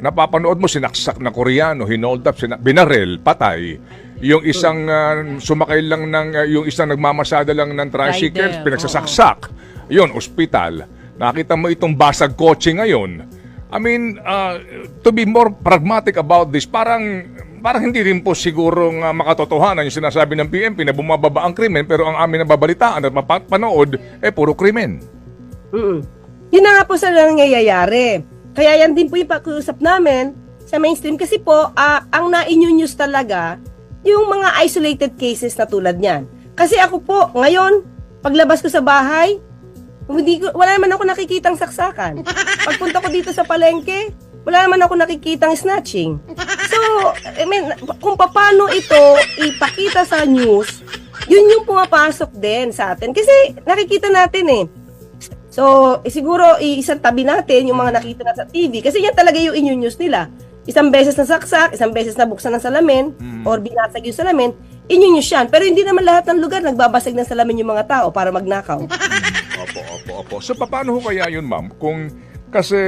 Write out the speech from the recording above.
napapanood mo sinaksak na Koreano, hinold up, binarel, patay. Yung isang sumakay lang ng, yung isang nagmamasada lang ng tricycle, Rider, pinagsasaksak. Yun, ospital. Nakita mo itong basag kotse ngayon. I mean, to be more pragmatic about this, parang hindi rin po sigurong makatotohanan yung sinasabi ng PNP na bumababa ang krimen, pero ang amin na babalitaan at mapapanood, puro krimen. Yun na nga po sa nangyayari. Kaya yan din po yung pag-uusap namin sa mainstream kasi po, ang na-news talaga, yung mga isolated cases na tulad niyan. Kasi ako po, ngayon, paglabas ko sa bahay, wala naman ako nakikitang saksakan. Pagpunta ko dito sa palengke, wala naman ako nakikitang snatching. So, I mean, kung paano ito ipakita sa news, yun yung pumapasok din sa atin. Kasi nakikita natin eh. So, siguro isang tabi natin yung mga nakita na sa TV. Kasi yan talaga yung news nila. Isang beses na saksak, isang beses na buksan ng salamin, or binasag yung salamin, news yan. Pero hindi naman lahat ng lugar nagbabasag ng salamin yung mga tao para magnakaw. Opo. So, paano ho kaya yun, ma'am? Kung kasi